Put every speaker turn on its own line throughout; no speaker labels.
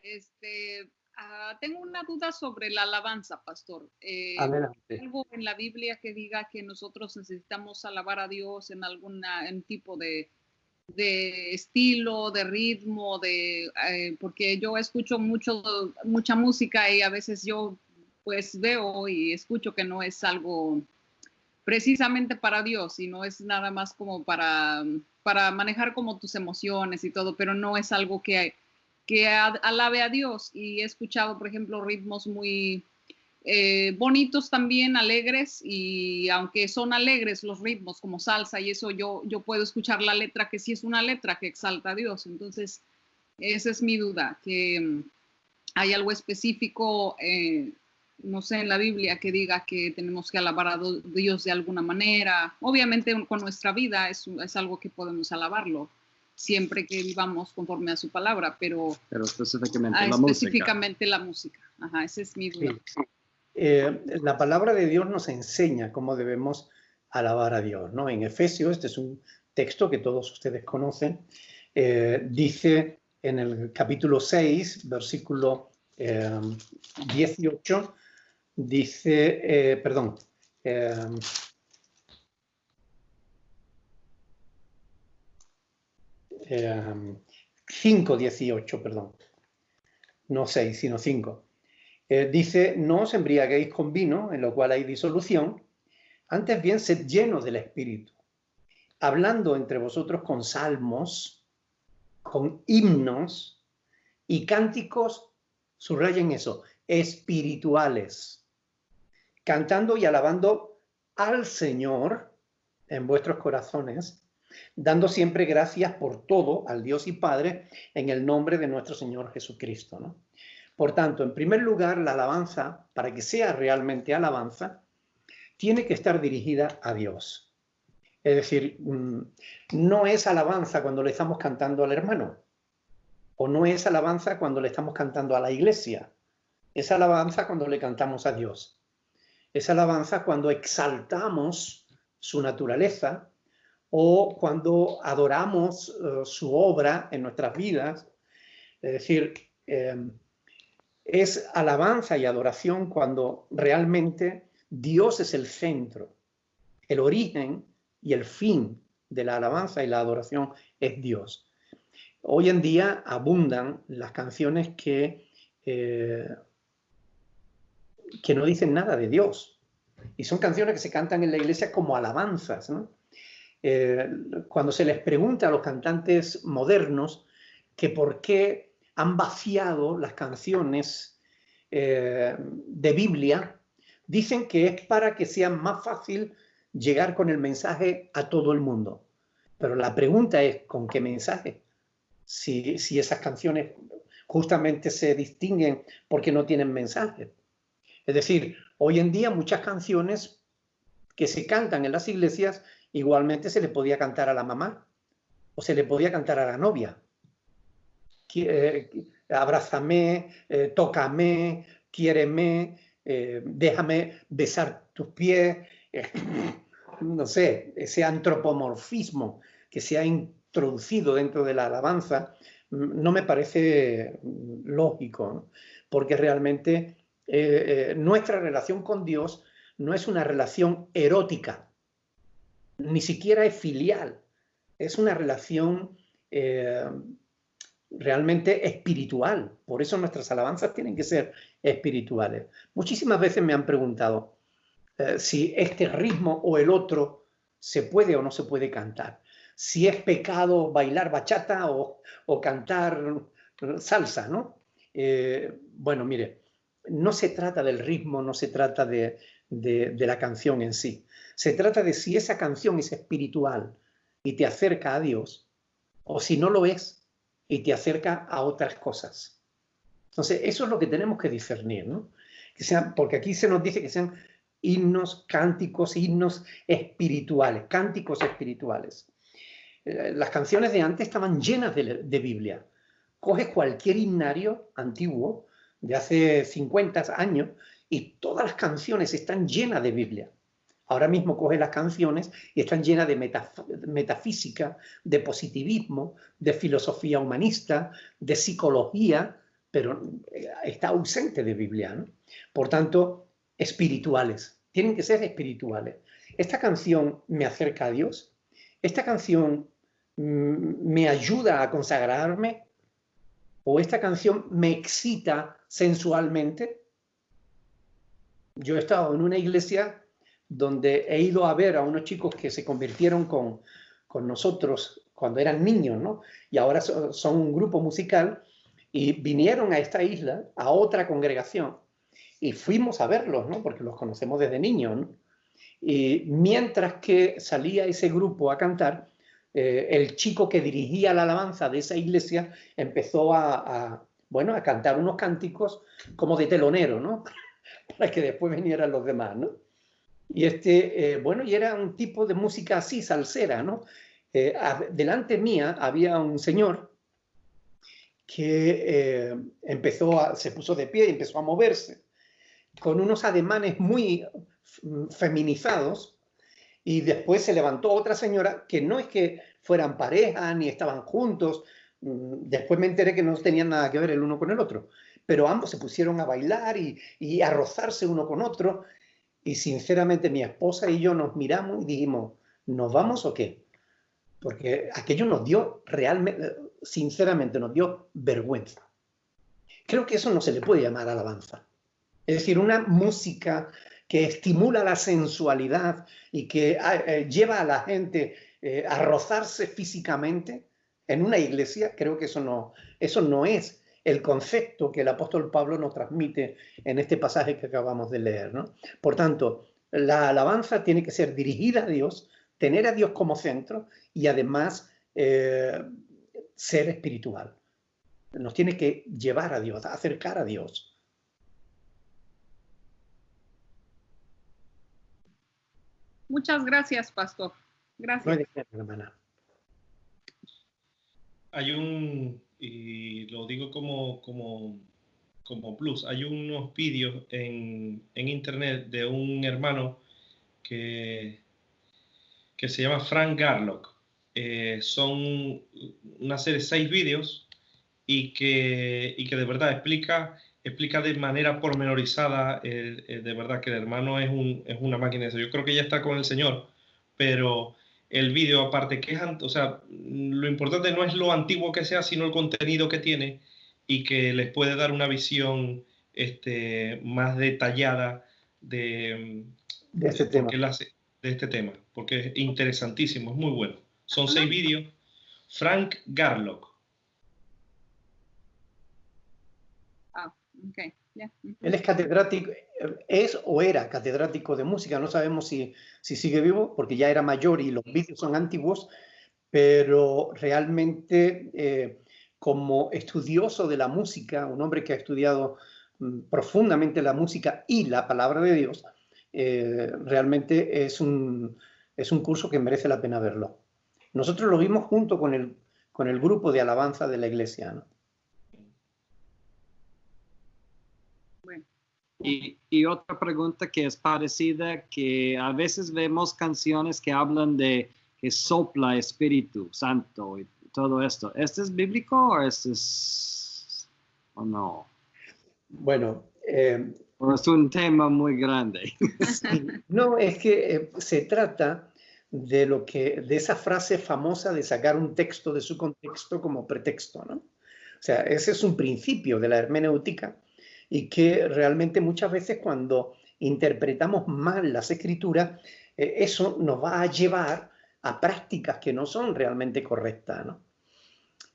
Itzel.
Tengo una duda sobre la alabanza, pastor.
Adelante.
¿Algo en la Biblia que diga que nosotros necesitamos alabar a Dios en en tipo de estilo, de ritmo, porque yo escucho mucha música y a veces yo pues veo y escucho que no es algo precisamente para Dios, y no es nada más como para manejar como tus emociones y todo, pero no es algo que alabe a Dios. Y he escuchado, por ejemplo, ritmos muy bonitos también, alegres, y aunque son alegres los ritmos como salsa y eso, yo puedo escuchar la letra que sí es una letra que exalta a Dios. Entonces, esa es mi duda, que hay algo específico, no sé, en la Biblia que diga que tenemos que alabar a Dios de alguna manera. Obviamente con nuestra vida es algo que podemos alabarlo siempre que vivamos conforme a su palabra, pero específicamente la música. Ajá, esa es mi duda.
Sí. La palabra de Dios nos enseña cómo debemos alabar a Dios, ¿no? En Efesios, este es un texto que todos ustedes conocen, dice en el capítulo 6, versículo 18, dice, 5:18, perdón, no 6, sino 5. Dice, no os embriaguéis con vino, en lo cual hay disolución, antes bien sed llenos del Espíritu, hablando entre vosotros con salmos, con himnos y cánticos, subrayen eso, espirituales, cantando y alabando al Señor en vuestros corazones, dando siempre gracias por todo al Dios y Padre en el nombre de nuestro Señor Jesucristo, ¿no? Por tanto, en primer lugar, la alabanza, para que sea realmente alabanza, tiene que estar dirigida a Dios. Es decir, no es alabanza cuando le estamos cantando al hermano, o no es alabanza cuando le estamos cantando a la iglesia. Es alabanza cuando le cantamos a Dios. Es alabanza cuando exaltamos su naturaleza o cuando adoramos su obra en nuestras vidas. Es decir, es alabanza y adoración cuando realmente Dios es el centro. El origen y el fin de la alabanza y la adoración es Dios. Hoy en día abundan las canciones que no dicen nada de Dios. Y son canciones que se cantan en la iglesia como alabanzas, ¿no? Cuando se les pregunta a los cantantes modernos que por qué han vaciado las canciones de Biblia, dicen que es para que sea más fácil llegar con el mensaje a todo el mundo. Pero la pregunta es, ¿con qué mensaje? Si esas canciones justamente se distinguen porque no tienen mensaje. Es decir, hoy en día muchas canciones que se cantan en las iglesias igualmente se le podía cantar a la mamá o se le podía cantar a la novia. Abrázame, tócame, quiéreme, déjame besar tus pies. No sé, ese antropomorfismo que se ha introducido dentro de la alabanza no me parece lógico, ¿no? Porque realmente nuestra relación con Dios no es una relación erótica, ni siquiera es filial, es una relación realmente espiritual. Por eso nuestras alabanzas tienen que ser espirituales. Muchísimas veces me han preguntado si este ritmo o el otro se puede o no se puede cantar. Si es pecado bailar bachata o cantar salsa, ¿no? Bueno, mire, no se trata del ritmo, no se trata de la canción en sí. Se trata de si esa canción es espiritual y te acerca a Dios, o si no lo es y te acerca a otras cosas. Entonces, eso es lo que tenemos que discernir, ¿no? Que sean, porque aquí se nos dice que sean himnos, cánticos, himnos espirituales, cánticos espirituales. Las canciones de antes estaban llenas de Biblia. Coges cualquier himnario antiguo de hace 50 años y todas las canciones están llenas de Biblia. Ahora mismo coge las canciones y están llenas de metafísica, de positivismo, de filosofía humanista, de psicología, pero está ausente de Biblia, ¿no? Por tanto, espirituales. Tienen que ser espirituales. Esta canción me acerca a Dios. Esta canción me ayuda a consagrarme. O esta canción me excita sensualmente. Yo he estado en una iglesia donde he ido a ver a unos chicos que se convirtieron con nosotros cuando eran niños, ¿no? Y ahora son un grupo musical y vinieron a esta isla, a otra congregación, y fuimos a verlos, ¿no? Porque los conocemos desde niños, ¿no? Y mientras que salía ese grupo a cantar, el chico que dirigía la alabanza de esa iglesia empezó bueno, a cantar unos cánticos como de telonero, ¿no? Para que después vinieran los demás, ¿no? Y bueno, y era un tipo de música así, salsera, ¿no? Delante mía había un señor que se puso de pie y empezó a moverse con unos ademanes muy feminizados, y después se levantó otra señora que no es que fueran pareja ni estaban juntos. Después me enteré que no tenían nada que ver el uno con el otro, pero ambos se pusieron a bailar y a rozarse uno con otro. Y sinceramente mi esposa y yo nos miramos y dijimos, ¿nos vamos o qué? Porque aquello nos dio realmente, sinceramente, nos dio vergüenza. Creo que eso no se le puede llamar alabanza. Es decir, una música que estimula la sensualidad y que lleva a la gente a rozarse físicamente en una iglesia, creo que eso no es el concepto que el apóstol Pablo nos transmite en este pasaje que acabamos de leer, ¿no? Por tanto, la alabanza tiene que ser dirigida a Dios, tener a Dios como centro y además ser espiritual. Nos tiene que llevar a Dios, acercar a Dios.
Muchas gracias, pastor. Gracias.
No hay de qué, hermana.
Hay y lo digo como plus, hay unos vídeos en internet de un hermano que se llama Frank Garlock. Son una serie de 6 vídeos y que de verdad explica de manera pormenorizada, de verdad que el hermano es una máquina de eso. Yo creo que ya está con el Señor, pero el vídeo, aparte que o sea, lo importante no es lo antiguo que sea, sino el contenido que tiene y que les puede dar una visión más detallada de
este tema.
De este tema, porque es interesantísimo, es muy bueno. Son 6 vídeos. Frank Garlock.
Okay. Yeah.
Él es catedrático, es o era catedrático de música, no sabemos si sigue vivo, porque ya era mayor y los vídeos son antiguos, pero realmente como estudioso de la música, un hombre que ha estudiado profundamente la música y la palabra de Dios, realmente es un curso que merece la pena verlo. Nosotros lo vimos junto con el grupo de alabanza de la iglesia, ¿no?
Y otra pregunta que es parecida, que a veces vemos canciones que hablan de que sopla Espíritu Santo y todo esto. ¿Esto es bíblico o esto es o no?
Bueno,
o es un tema muy grande.
Sí, no, es que se trata de esa frase famosa de sacar un texto de su contexto como pretexto, ¿no? O sea, ese es un principio de la hermenéutica, y que realmente muchas veces cuando interpretamos mal las escrituras, eso nos va a llevar a prácticas que no son realmente correctas, ¿no?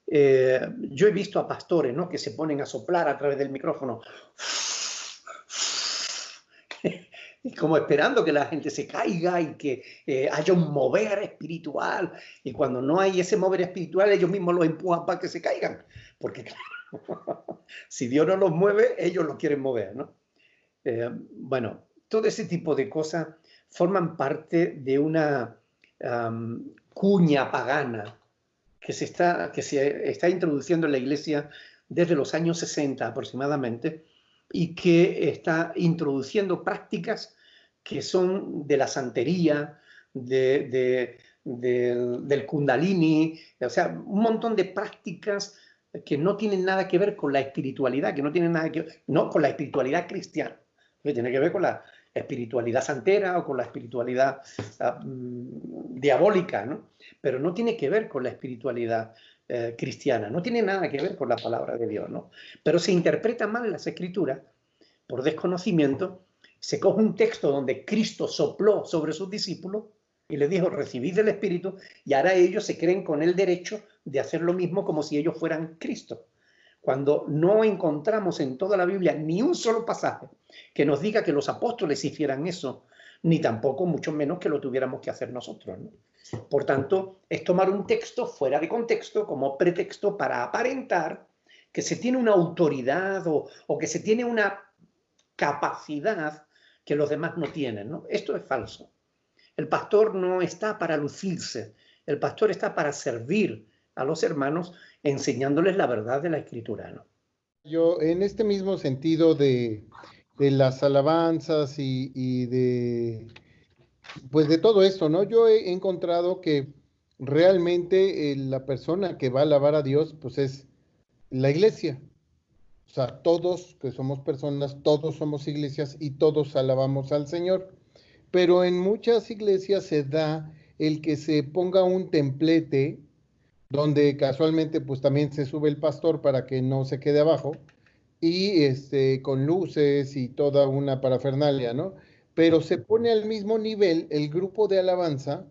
Yo he visto a pastores, ¿no?, que se ponen a soplar a través del micrófono, como esperando que la gente se caiga y que haya un mover espiritual, y cuando no hay ese mover espiritual, ellos mismos los empujan para que se caigan, porque si Dios no los mueve, ellos los quieren mover, ¿no? Bueno, todo ese tipo de cosas forman parte de una cuña pagana que se está introduciendo en la iglesia desde los años 60 aproximadamente, y que está introduciendo prácticas que son de la santería, del kundalini, o sea, un montón de prácticas que no tienen nada que ver con la espiritualidad, que no tienen nada que ver, no con la espiritualidad cristiana, que tiene que ver con la espiritualidad santera o con la espiritualidad diabólica, ¿no? Pero no tiene que ver con la espiritualidad cristiana, no tiene nada que ver con la palabra de Dios, ¿no? Pero se interpreta mal las escrituras por desconocimiento. Se coge un texto donde Cristo sopló sobre sus discípulos y les dijo, recibid el Espíritu, y ahora ellos se creen con el derecho de hacer lo mismo como si ellos fueran Cristo. Cuando no encontramos en toda la Biblia ni un solo pasaje que nos diga que los apóstoles hicieran eso, ni tampoco, mucho menos, que lo tuviéramos que hacer nosotros, ¿no? Por tanto, es tomar un texto fuera de contexto como pretexto para aparentar que se tiene una autoridad o que se tiene una capacidad que los demás no tienen, ¿no? Esto es falso. El pastor no está para lucirse, el pastor está para servir a los hermanos enseñándoles la verdad de la Escritura, ¿no?
Yo, en este mismo sentido de las alabanzas y de, pues de todo esto, ¿no? Yo he encontrado que realmente la persona que va a alabar a Dios, pues es la iglesia. O sea, todos que somos personas, todos somos iglesias y todos alabamos al Señor. Pero en muchas iglesias se da el que se ponga un templete donde casualmente pues también se sube el pastor para que no se quede abajo y con luces y toda una parafernalia, ¿no? Pero se pone al mismo nivel el grupo de alabanza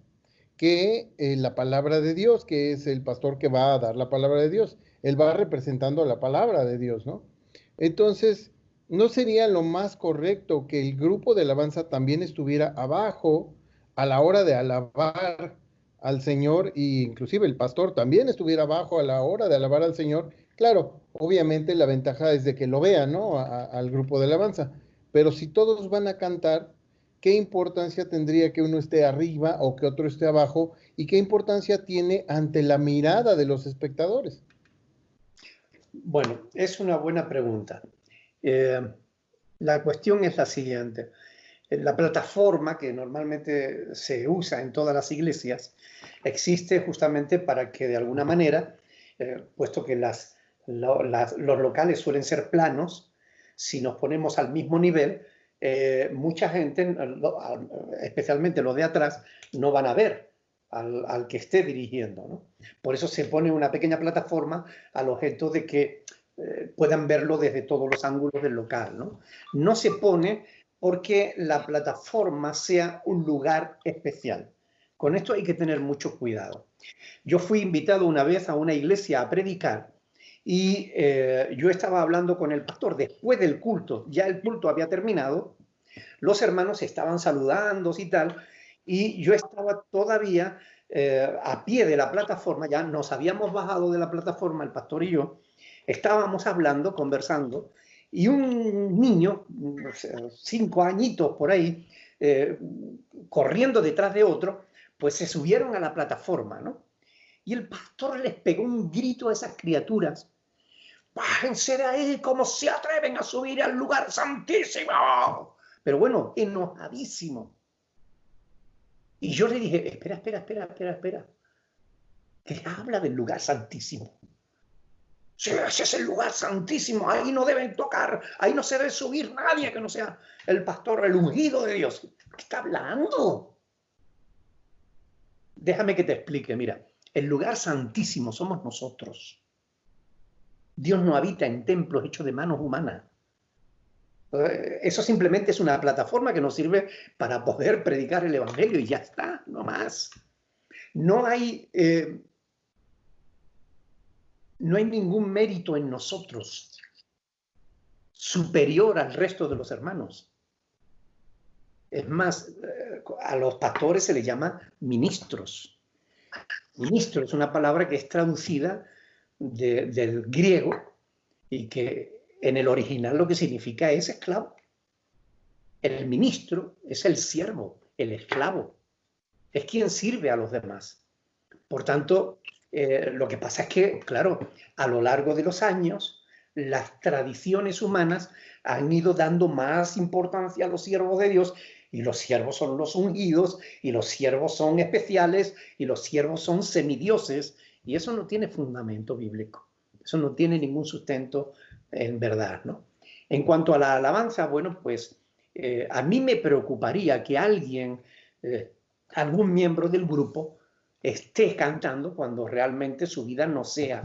que la palabra de Dios, que es el pastor que va a dar la palabra de Dios. Él va representando la palabra de Dios, ¿no? Entonces, ¿no sería lo más correcto que el grupo de alabanza también estuviera abajo a la hora de alabar al Señor, e inclusive el pastor también estuviera abajo a la hora de alabar al Señor? Claro, obviamente la ventaja es de que lo vean, ¿no? Al grupo de alabanza. Pero si todos van a cantar, ¿qué importancia tendría que uno esté arriba o que otro esté abajo? ¿Y qué importancia tiene ante la mirada de los espectadores?
Bueno, es una buena pregunta. La cuestión es la siguiente. La plataforma que normalmente se usa en todas las iglesias existe justamente para que de alguna manera, puesto que los locales suelen ser planos, si nos ponemos al mismo nivel, mucha gente, especialmente los de atrás, no van a ver al que esté dirigiendo, ¿no? Por eso se pone una pequeña plataforma al objeto de que puedan verlo desde todos los ángulos del local, ¿no? No se pone porque la plataforma sea un lugar especial. Con esto hay que tener mucho cuidado. Yo fui invitado una vez a una iglesia a predicar y yo estaba hablando con el pastor después del culto. Ya el culto había terminado, los hermanos estaban saludándose y tal, y yo estaba todavía a pie de la plataforma, ya nos habíamos bajado de la plataforma, el pastor y yo, estábamos hablando, conversando, y un niño, 5 añitos por ahí, corriendo detrás de otro, pues se subieron a la plataforma, ¿no? Y el pastor les pegó un grito a esas criaturas: ¡bájense de ahí! ¿Cómo se atreven a subir al lugar santísimo? Pero bueno, enojadísimo. Y yo le dije: espera. ¿Qué habla del lugar santísimo? Sí, ese es el lugar santísimo, ahí no deben tocar, ahí no se debe subir nadie que no sea el pastor, el ungido de Dios. ¿Qué está hablando? Déjame que te explique, mira, el lugar santísimo somos nosotros. Dios no habita en templos hechos de manos humanas. Eso simplemente es una plataforma que nos sirve para poder predicar el evangelio y ya está, no más. No hay ningún mérito en nosotros superior al resto de los hermanos. Es más, a los pastores se les llama ministros. Ministro es una palabra que es traducida del griego y que en el original lo que significa es esclavo. El ministro es el siervo, el esclavo. Es quien sirve a los demás. Por tanto, lo que pasa es que, claro, a lo largo de los años, las tradiciones humanas han ido dando más importancia a los siervos de Dios y los siervos son los ungidos, y los siervos son especiales, y los siervos son semidioses, y eso no tiene fundamento bíblico. Eso no tiene ningún sustento en verdad, ¿no? En cuanto a la alabanza, bueno, pues a mí me preocuparía que alguien, algún miembro del grupo, esté cantando cuando realmente su vida no sea,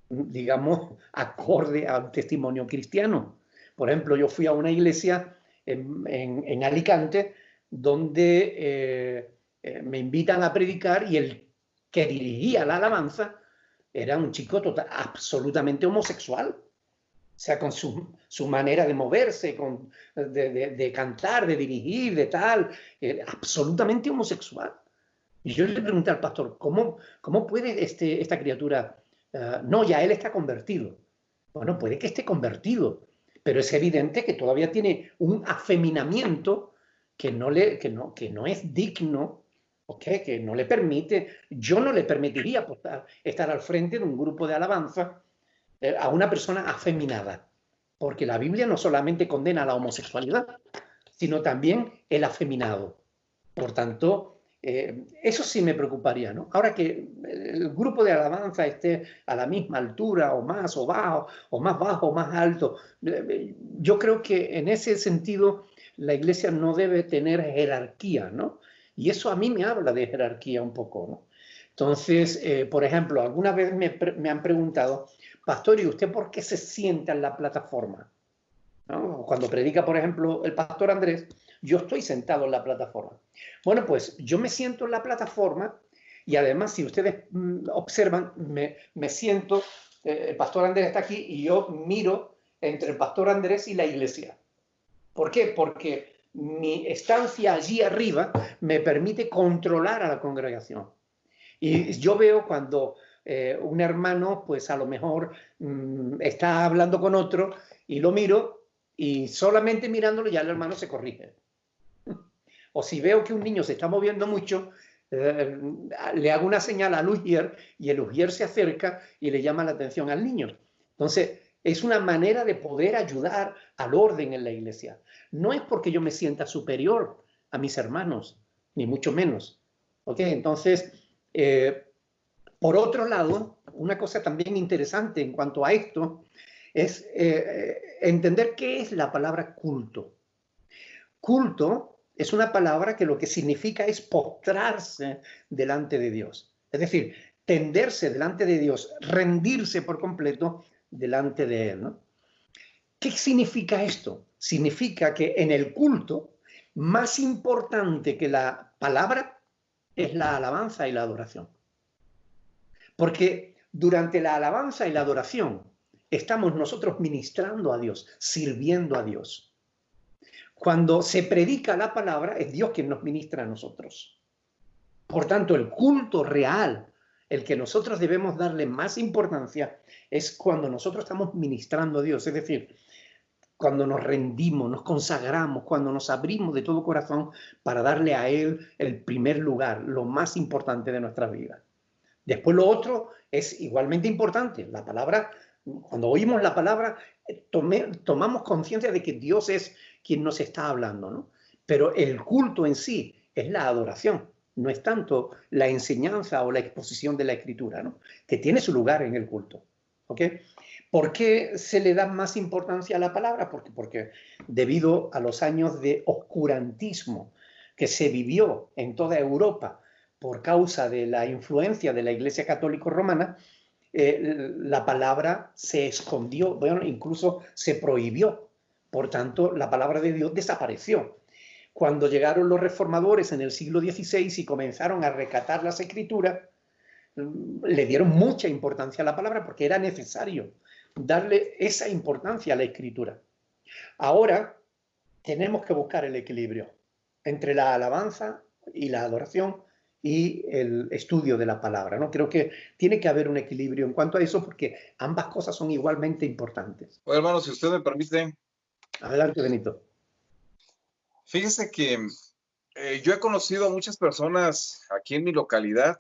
digamos, acorde a un testimonio cristiano. Por ejemplo, yo fui a una iglesia en Alicante donde me invitan a predicar y el que dirigía la alabanza era un chico absolutamente homosexual. O sea, con su manera de moverse, de cantar, de dirigir, de tal, absolutamente homosexual. Y yo le pregunté al pastor, ¿cómo puede esta criatura? No, ya él está convertido. Bueno, puede que esté convertido, pero es evidente que todavía tiene un afeminamiento que no es digno, ¿okay? Que no le permite, yo no le permitiría estar al frente de un grupo de alabanza a una persona afeminada, porque la Biblia no solamente condena la homosexualidad, sino también el afeminado. Por tanto, eso sí me preocuparía, ¿no? Ahora que el grupo de alabanza esté a la misma altura, o más, o bajo, o más bajo, o más alto, yo creo que en ese sentido la iglesia no debe tener jerarquía, ¿no? Y eso a mí me habla de jerarquía un poco, ¿no? Entonces, por ejemplo, alguna vez me han preguntado, pastor, ¿y usted por qué se sienta en la plataforma? ¿No? Cuando predica, por ejemplo, el pastor Andrés, yo estoy sentado en la plataforma. Bueno, pues yo me siento en la plataforma y además, si ustedes observan, me siento, el pastor Andrés está aquí y yo miro entre el pastor Andrés y la iglesia. ¿Por qué? Porque mi estancia allí arriba me permite controlar a la congregación. Y yo veo cuando un hermano, pues a lo mejor está hablando con otro y lo miro y solamente mirándolo ya el hermano se corrige. O si veo que un niño se está moviendo mucho, le hago una señal al ujier y el ujier se acerca y le llama la atención al niño. Entonces, es una manera de poder ayudar al orden en la iglesia. No es porque yo me sienta superior a mis hermanos, ni mucho menos. ¿Ok? Entonces, por otro lado, una cosa también interesante en cuanto a esto es entender qué es la palabra culto. Culto es una palabra que lo que significa es postrarse delante de Dios. Es decir, tenderse delante de Dios, rendirse por completo delante de Él, ¿no? ¿Qué significa esto? Significa que en el culto, más importante que la palabra es la alabanza y la adoración. Porque durante la alabanza y la adoración estamos nosotros ministrando a Dios, sirviendo a Dios. Cuando se predica la palabra, es Dios quien nos ministra a nosotros. Por tanto, el culto real, el que nosotros debemos darle más importancia, es cuando nosotros estamos ministrando a Dios. Es decir, cuando nos rendimos, nos consagramos, cuando nos abrimos de todo corazón para darle a Él el primer lugar, lo más importante de nuestra vida. Después lo otro es igualmente importante. La palabra, cuando oímos la palabra, tomamos conciencia de que Dios es quien nos está hablando, ¿no? Pero el culto en sí es la adoración, no es tanto la enseñanza o la exposición de la Escritura, ¿no? Que tiene su lugar en el culto, ¿ok? ¿Por qué se le da más importancia a la palabra? Porque debido a los años de oscurantismo que se vivió en toda Europa por causa de la influencia de la Iglesia Católica Romana, la palabra se escondió, bueno, incluso se prohibió. Por tanto, la palabra de Dios desapareció. Cuando llegaron los reformadores en el siglo XVI y comenzaron a recatar las Escrituras, le dieron mucha importancia a la palabra porque era necesario darle esa importancia a la Escritura. Ahora tenemos que buscar el equilibrio entre la alabanza y la adoración y el estudio de la palabra, ¿no? Creo que tiene que haber un equilibrio en cuanto a eso porque ambas cosas son igualmente importantes.
Bueno, hermano, si usted me permite.
Adelante, Benito.
Fíjese que yo he conocido a muchas personas aquí en mi localidad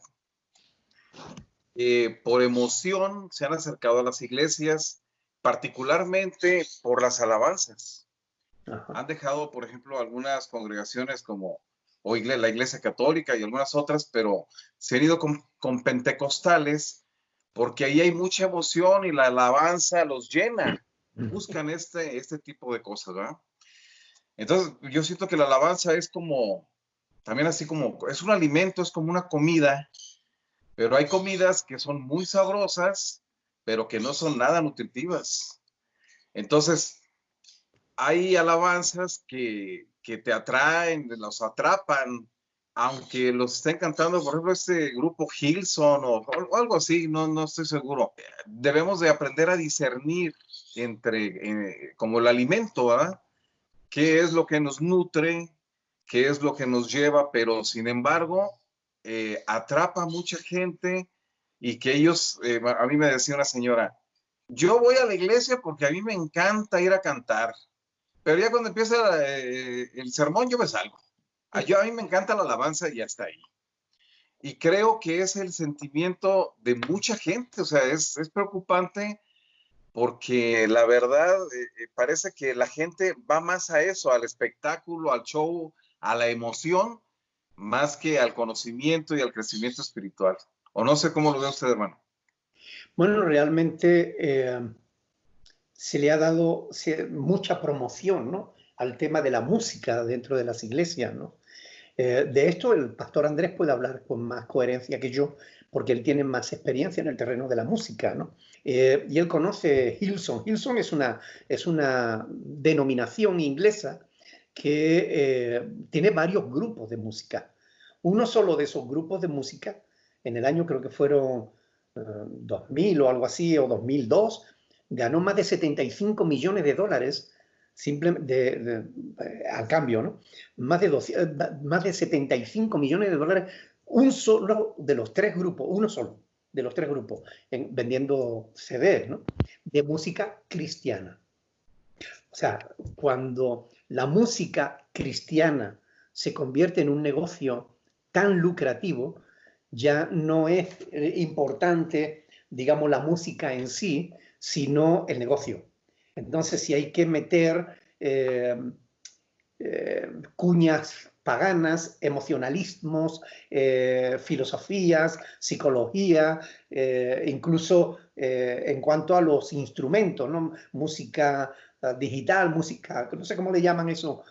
por emoción se han acercado a las iglesias, particularmente por las alabanzas.
Ajá.
Han dejado, por ejemplo, algunas congregaciones como la Iglesia Católica y algunas otras, pero se han ido con pentecostales porque ahí hay mucha emoción y la alabanza los llena. Buscan este tipo de cosas, ¿verdad? Entonces, yo siento que la alabanza es como, también así como, es un alimento, es como una comida, pero hay comidas que son muy sabrosas, pero que no son nada nutritivas. Entonces, hay alabanzas que te atraen, los atrapan, aunque los estén cantando, por ejemplo, este grupo Hillsong o algo así, no estoy seguro. Debemos de aprender a discernir entre, como el alimento, ¿verdad? ¿Qué es lo que nos nutre? ¿Qué es lo que nos lleva? Pero, sin embargo, atrapa a mucha gente y que ellos, a mí me decía una señora, yo voy a la iglesia porque a mí me encanta ir a cantar. Pero ya cuando empieza el sermón, yo me salgo. A mí me encanta la alabanza y hasta ahí. Y creo que es el sentimiento de mucha gente. O sea, es preocupante porque la verdad parece que la gente va más a eso, al espectáculo, al show, a la emoción, más que al conocimiento y al crecimiento espiritual. O no sé cómo lo ve usted, hermano.
Bueno, realmente se le ha dado mucha promoción, ¿no?, al tema de la música dentro de las iglesias, ¿no? De esto el pastor Andrés puede hablar con más coherencia que yo, porque él tiene más experiencia en el terreno de la música, ¿no? Y él conoce Hillsong. Hillsong es una denominación inglesa que tiene varios grupos de música. Uno solo de esos grupos de música, en el año creo que fueron 2000 o algo así, o 2002, ganó más de 75 millones de dólares al cambio, ¿no? Más de 75 millones de dólares, un solo de los tres grupos, uno solo de los tres grupos, vendiendo CDs, ¿no?, de música cristiana. O sea, cuando la música cristiana se convierte en un negocio tan lucrativo, ya no es importante, digamos, la música en sí, sino el negocio. Entonces, si hay que meter cuñas paganas, emocionalismos, filosofías, psicología, incluso en cuanto a los instrumentos, ¿no?, música digital, música, no sé cómo le llaman eso,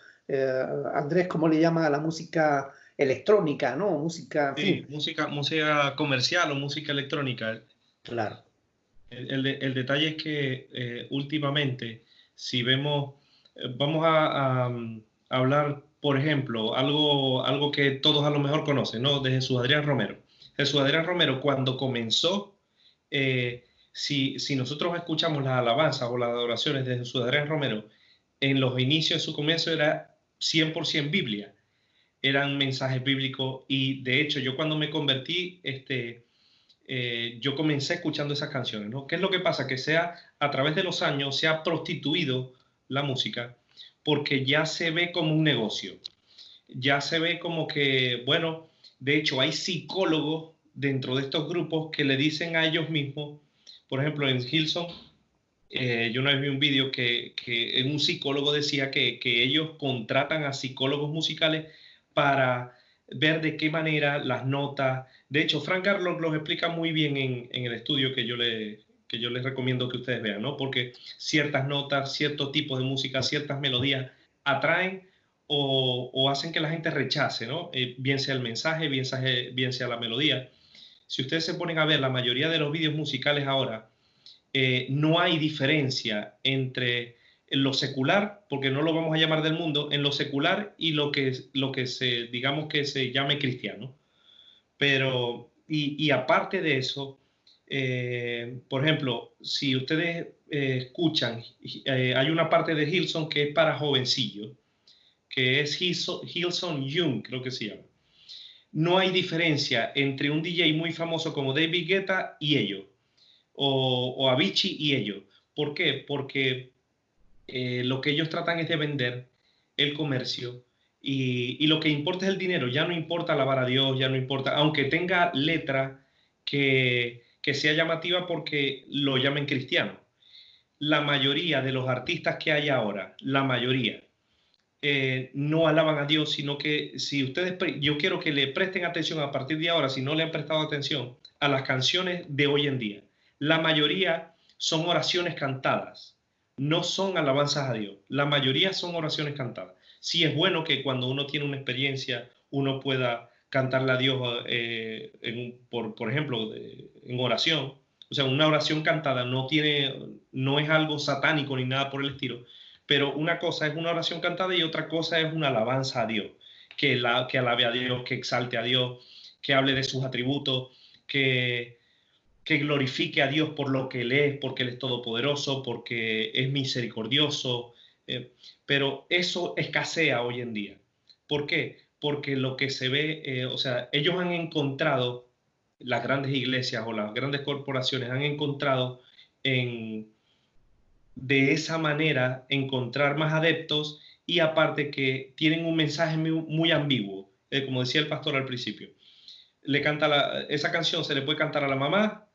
Andrés, ¿cómo le llaman a la música electrónica, ¿no? Música, en fin.
Música comercial o música electrónica.
Claro.
El detalle es que últimamente, si vemos, vamos a hablar, por ejemplo, algo que todos a lo mejor conocen, ¿no?, de Jesús Adrián Romero. Jesús Adrián Romero, cuando comenzó, si nosotros escuchamos las alabanzas o las adoraciones de Jesús Adrián Romero, en los inicios de su comienzo era 100% Biblia. Eran mensajes bíblicos y de hecho yo cuando me convertí, yo comencé escuchando esas canciones, ¿no? ¿Qué es lo que pasa? Que a través de los años se ha prostituido la música porque ya se ve como un negocio. Ya se ve como que, bueno, de hecho hay psicólogos dentro de estos grupos que le dicen a ellos mismos, por ejemplo en Hillsong, yo una vez vi un vídeo que un psicólogo decía que ellos contratan a psicólogos musicales para ver de qué manera las notas. De hecho, Frank Garlock los explica muy bien en el estudio que yo les recomiendo que ustedes vean, ¿no? Porque ciertas notas, ciertos tipos de música, ciertas melodías atraen o hacen que la gente rechace, ¿no? Bien sea el mensaje, bien sea la melodía. Si ustedes se ponen a ver la mayoría de los vídeos musicales ahora, no hay diferencia entre lo secular, porque no lo vamos a llamar del mundo, en lo secular y lo que digamos que se llame cristiano. Pero, y aparte de eso, por ejemplo, si ustedes escuchan, hay una parte de Hillsong que es para jovencillos, que es Hillsong Young, creo que se llama. No hay diferencia entre un DJ muy famoso como David Guetta y ellos, o Avicii y ellos. ¿Por qué? Porque lo que ellos tratan es de vender el comercio y lo que importa es el dinero. Ya no importa alabar a Dios, ya no importa, aunque tenga letra que sea llamativa porque lo llamen cristiano. La mayoría de los artistas que hay ahora, la mayoría, no alaban a Dios, sino que si ustedes, yo quiero que le presten atención a partir de ahora, si no le han prestado atención, a las canciones de hoy en día. La mayoría son oraciones cantadas, no son alabanzas a Dios. La mayoría son oraciones cantadas. Sí es bueno que cuando uno tiene una experiencia, uno pueda cantarle a Dios, por ejemplo, en oración. O sea, una oración cantada no es algo satánico ni nada por el estilo, pero una cosa es una oración cantada y otra cosa es una alabanza a Dios, que alabe a Dios, que exalte a Dios, que hable de sus atributos, que glorifique a Dios por lo que Él es, porque Él es todopoderoso, porque es misericordioso. Pero eso escasea hoy en día. ¿Por qué? Porque lo que se ve, o sea, ellos han encontrado, las grandes iglesias o las grandes corporaciones han encontrado de esa manera encontrar más adeptos, y aparte que tienen un mensaje muy ambiguo, como decía el pastor al principio. Esa canción se le puede cantar a la mamá,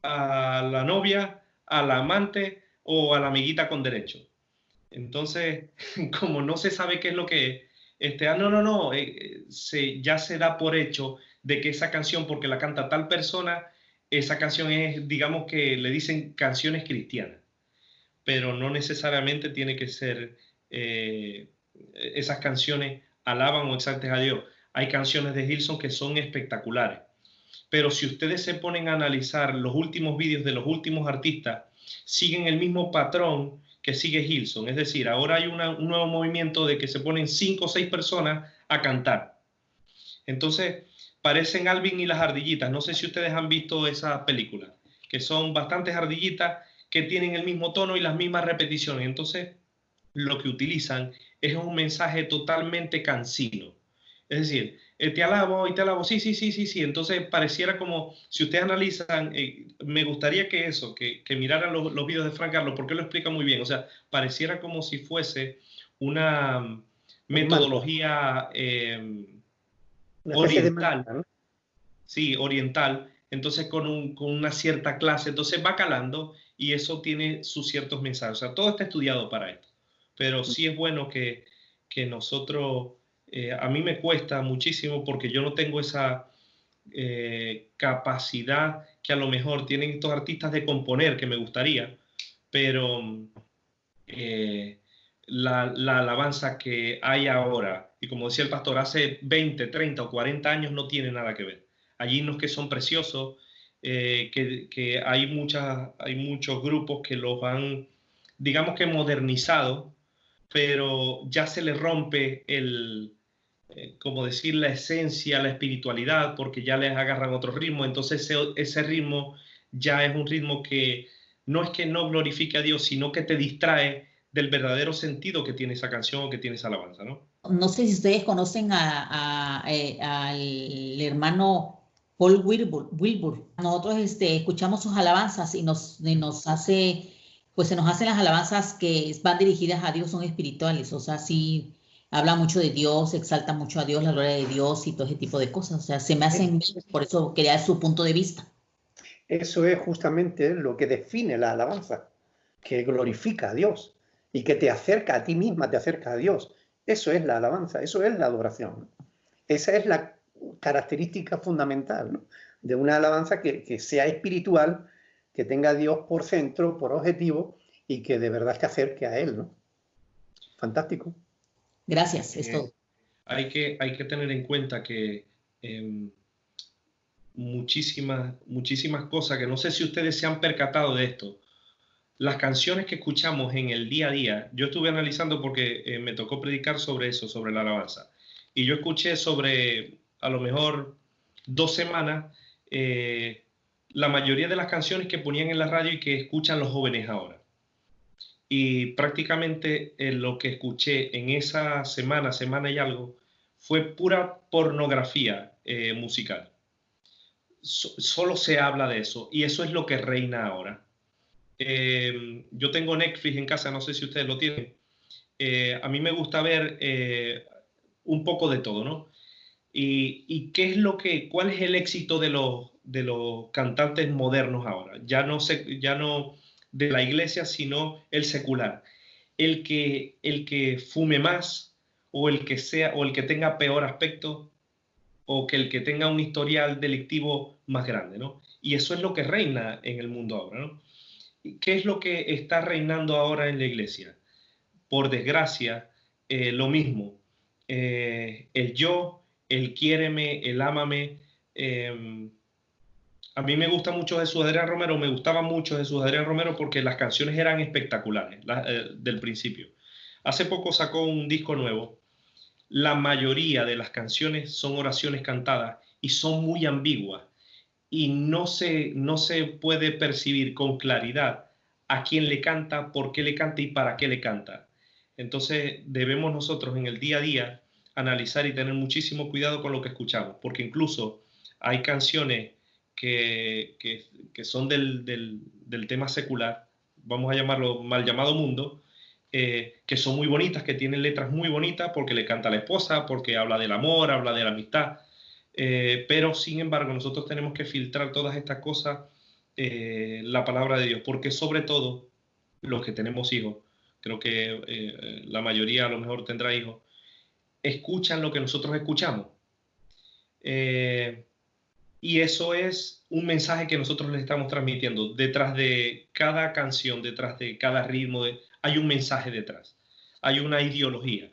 a la novia, a la amante o a la amiguita con derecho. Entonces, como no se sabe qué es lo que es, ya se da por hecho de que esa canción, porque la canta tal persona, esa canción es, digamos que le dicen canciones cristianas, pero no necesariamente tiene que ser, esas canciones alaban o exalten a Dios. Hay canciones de Hillsong que son espectaculares, pero si ustedes se ponen a analizar los últimos vídeos de los últimos artistas, siguen el mismo patrón que sigue Hillsong. Es decir, ahora hay un nuevo movimiento de que se ponen 5 o 6 personas a cantar. Entonces, parecen Alvin y las ardillitas. No sé si ustedes han visto esa película, que son bastantes ardillitas que tienen el mismo tono y las mismas repeticiones. Entonces, lo que utilizan es un mensaje totalmente cansino. Es decir, te alabo y te alabo, sí. Entonces pareciera como, si ustedes analizan, me gustaría que miraran los videos de Frank Carlos, porque lo explica muy bien. O sea, pareciera como si fuese una metodología oriental. ¿No? Sí, oriental. Entonces con una cierta clase, entonces va calando y eso tiene sus ciertos mensajes. O sea, todo está estudiado para esto. Pero sí es bueno que nosotros... a mí me cuesta muchísimo porque yo no tengo esa capacidad que a lo mejor tienen estos artistas de componer, que me gustaría, pero la alabanza que hay ahora, y como decía el pastor, hace 20, 30 o 40 años no tiene nada que ver. Hay himnos que son preciosos, que hay muchos grupos que los han, digamos que modernizado, pero ya se les rompe como decir, la esencia, la espiritualidad, porque ya les agarran otro ritmo. Entonces ese ritmo ya es un ritmo que no es que no glorifique a Dios, sino que te distrae del verdadero sentido que tiene esa canción o que tiene esa alabanza, ¿no?
No sé si ustedes conocen al hermano Paul Wilbur. Nosotros escuchamos sus alabanzas y nos hace... pues se nos hacen las alabanzas que van dirigidas a Dios, son espirituales, o sea, sí habla mucho de Dios, exalta mucho a Dios, la gloria de Dios y todo ese tipo de cosas, o sea, se me hacen, por eso quería dar su punto de vista.
Eso es justamente lo que define la alabanza, que glorifica a Dios y que te acerca a ti misma, te acerca a Dios. Eso es la alabanza, eso es la adoración. Esa es la característica fundamental, ¿no?, de una alabanza que sea espiritual, que tenga a Dios por centro, por objetivo, y que de verdad te acerque a Él, ¿no? Fantástico.
Gracias, es todo.
Hay que tener en cuenta que muchísimas cosas, que no sé si ustedes se han percatado de esto, las canciones que escuchamos en el día a día, yo estuve analizando porque me tocó predicar sobre eso, sobre la alabanza, y yo escuché sobre, a lo mejor 2 semanas, la mayoría de las canciones que ponían en la radio y que escuchan los jóvenes ahora. Y prácticamente lo que escuché en esa semana y algo, fue pura pornografía musical. Solo se habla de eso, y eso es lo que reina ahora. Yo tengo Netflix en casa, no sé si ustedes lo tienen. A mí me gusta ver un poco de todo, ¿no? Y ¿cuál es el éxito de los cantantes modernos ahora? Ya no de la iglesia, sino el secular. El que fume más, o el que tenga peor aspecto, o que el que tenga un historial delictivo más grande, ¿no? Y eso es lo que reina en el mundo ahora, ¿no? ¿Qué es lo que está reinando ahora en la iglesia? Por desgracia, lo mismo. El yo, el quiéreme, el ámame. A mí me gusta mucho Jesús Adrián Romero, me gustaba mucho Jesús Adrián Romero porque las canciones eran espectaculares del principio. Hace poco sacó un disco nuevo. La mayoría de las canciones son oraciones cantadas y son muy ambiguas y no se puede percibir con claridad a quién le canta, por qué le canta y para qué le canta. Entonces debemos nosotros en el día a día analizar y tener muchísimo cuidado con lo que escuchamos, porque incluso hay canciones que son del tema secular, vamos a llamarlo mal llamado mundo, que son muy bonitas, que tienen letras muy bonitas porque le canta a la esposa, porque habla del amor, habla de la amistad, pero sin embargo nosotros tenemos que filtrar todas estas cosas, la palabra de Dios, porque sobre todo los que tenemos hijos, creo que la mayoría a lo mejor tendrá hijos, escuchan lo que nosotros escuchamos. Y eso es un mensaje que nosotros les estamos transmitiendo. Detrás de cada canción, detrás de cada ritmo, hay un mensaje detrás. Hay una ideología.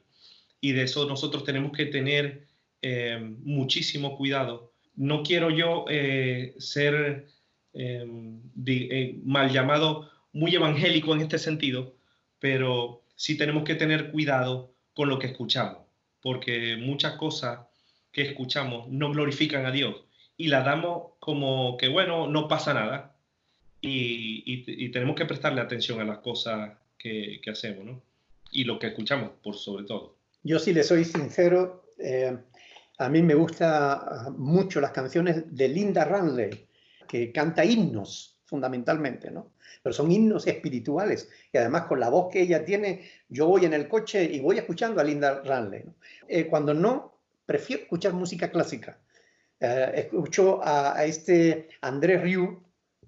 Y de eso nosotros tenemos que tener muchísimo cuidado. No quiero yo ser mal llamado muy evangélico en este sentido, pero sí tenemos que tener cuidado con lo que escuchamos, porque muchas cosas que escuchamos no glorifican a Dios y la damos como que, bueno, no pasa nada, y tenemos que prestarle atención a las cosas que hacemos, ¿no? Y lo que escuchamos, por sobre todo.
Yo, si le soy sincero, a mí me gustan mucho las canciones de Linda Ronstadt, que canta himnos, fundamentalmente, ¿no? Pero son himnos espirituales, y además con la voz que ella tiene, yo voy en el coche y voy escuchando a Linda Ronstadt, ¿no? Cuando no, prefiero escuchar música clásica. Escucho a este Andrés Rieu,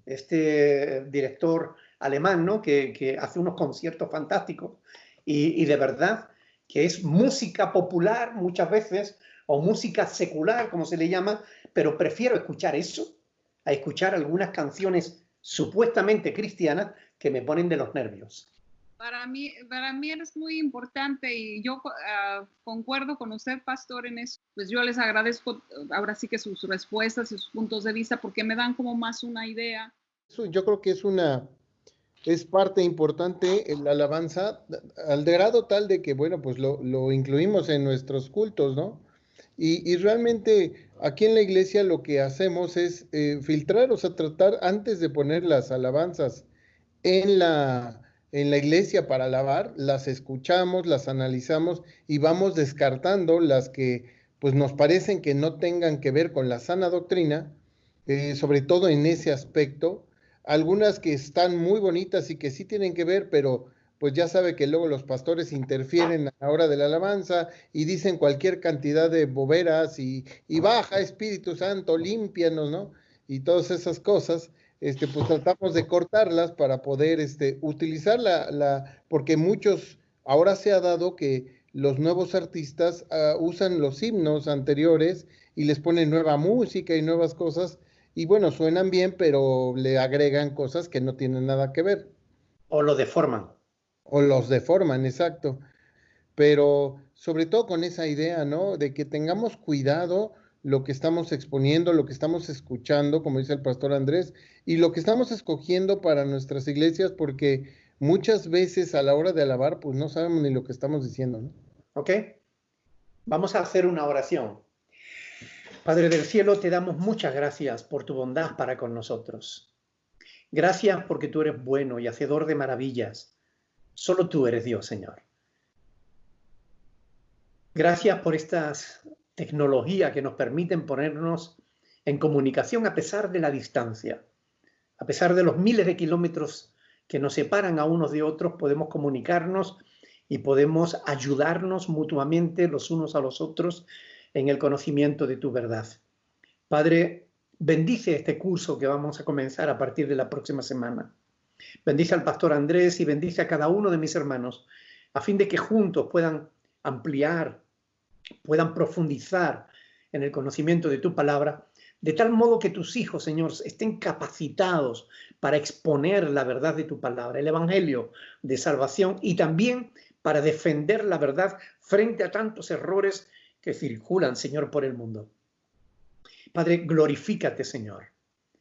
este director alemán, ¿no? que hace unos conciertos fantásticos, y de verdad que es música popular muchas veces, o música secular, como se le llama, pero prefiero escuchar eso a escuchar algunas canciones supuestamente cristianas que me ponen de los nervios.
Para mí es muy importante, y yo concuerdo con usted, pastor, en eso. Pues yo les agradezco ahora sí que sus respuestas y sus puntos de vista, porque me dan como más una idea.
Yo creo que es parte importante en la alabanza, al grado tal de que, bueno, pues lo incluimos en nuestros cultos, ¿no? Y realmente aquí en la iglesia lo que hacemos es filtrar, o sea, tratar antes de poner las alabanzas en la iglesia para alabar, las escuchamos, las analizamos y vamos descartando las que pues nos parecen que no tengan que ver con la sana doctrina, sobre todo en ese aspecto. Algunas que están muy bonitas y que sí tienen que ver, pero pues ya sabe que luego los pastores interfieren a la hora de la alabanza y dicen cualquier cantidad de boberas y baja Espíritu Santo, límpianos, ¿no? Y todas esas cosas, pues tratamos de cortarlas para poder utilizar porque muchos, ahora se ha dado que los nuevos artistas usan los himnos anteriores y les ponen nueva música y nuevas cosas, y bueno, suenan bien, pero le agregan cosas que no tienen nada que ver.
O lo deforman.
O los deforman, exacto. Pero sobre todo con esa idea, ¿no? De que tengamos cuidado lo que estamos exponiendo, lo que estamos escuchando, como dice el pastor Andrés, y lo que estamos escogiendo para nuestras iglesias, porque muchas veces a la hora de alabar, pues no sabemos ni lo que estamos diciendo, ¿no?
¿Ok? Vamos a hacer una oración. Padre del cielo, te damos muchas gracias por tu bondad para con nosotros. Gracias porque tú eres bueno y hacedor de maravillas. Solo tú eres Dios, Señor. Gracias por estas tecnologías que nos permiten ponernos en comunicación a pesar de la distancia. A pesar de los miles de kilómetros que nos separan a unos de otros, podemos comunicarnos y podemos ayudarnos mutuamente los unos a los otros en el conocimiento de tu verdad. Padre, bendice este curso que vamos a comenzar a partir de la próxima semana. Bendice al pastor Andrés y bendice a cada uno de mis hermanos, a fin de que juntos puedan ampliar puedan profundizar en el conocimiento de tu palabra, de tal modo que tus hijos, Señor, estén capacitados para exponer la verdad de tu palabra, el evangelio de salvación, y también para defender la verdad frente a tantos errores que circulan, Señor, por el mundo. Padre, glorifícate, Señor.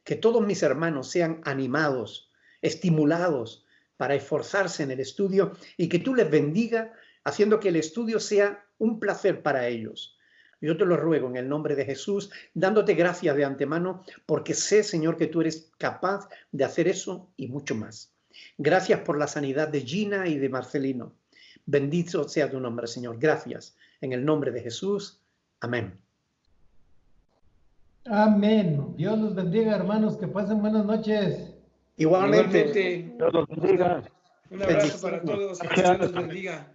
Que todos mis hermanos sean animados, estimulados para esforzarse en el estudio, y que tú les bendiga, haciendo que el estudio sea un placer para ellos. Yo te lo ruego en el nombre de Jesús, dándote gracias de antemano, porque sé, Señor, que tú eres capaz de hacer eso y mucho más. Gracias por la sanidad de Gina y de Marcelino. Bendito sea tu nombre, Señor. Gracias. En el nombre de Jesús. Amén.
Amén. Dios los bendiga, hermanos. Que pasen buenas noches.
Igualmente.
Dios los bendiga.
Un abrazo para todos. Que Dios los bendiga.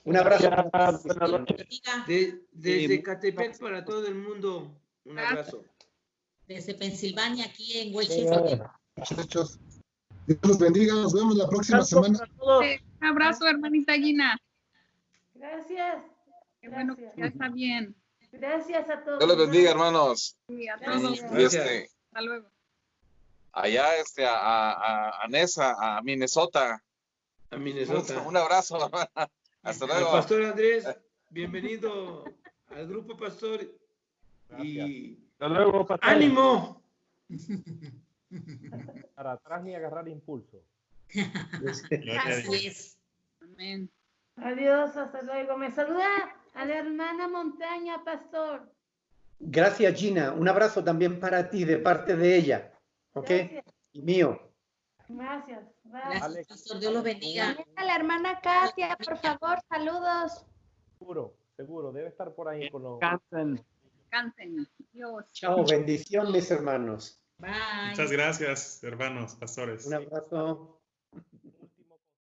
Un abrazo.
Buenas noches.
Desde Catepec para todo el mundo. Un abrazo.
Desde Pensilvania, aquí en Westchester.
Muchachos, Dios los bendiga. Nos vemos la próxima semana.
Un abrazo, hermanita Gina.
Gracias.
Qué bueno que ya está bien.
Gracias a todos.
Dios los bendiga, hermanos.
Sí, a todos.
Y
Hasta luego.
allá a Nesa, a Minnesota.
A Minnesota.
Un abrazo. Hasta luego.
Al pastor Andrés, bienvenido al grupo pastor. Y
Hasta luego, pastor.
¡ánimo!
Para atrás ni agarrar impulso.
Así es.
Amén.
Adiós, hasta luego. Me saluda a la hermana Montaña, pastor.
Gracias, Gina. Un abrazo también para ti de parte de ella. ¿Ok?
Gracias.
Y mío.
Gracias. Bye.
Gracias, pastor. Dios los bendiga.
A la hermana Katia, por favor, saludos.
Seguro. Debe estar por ahí con los...
Canten.
Canten. Dios.
Chao. Bendición, mis hermanos.
Bye.
Muchas gracias, hermanos, pastores.
Un abrazo.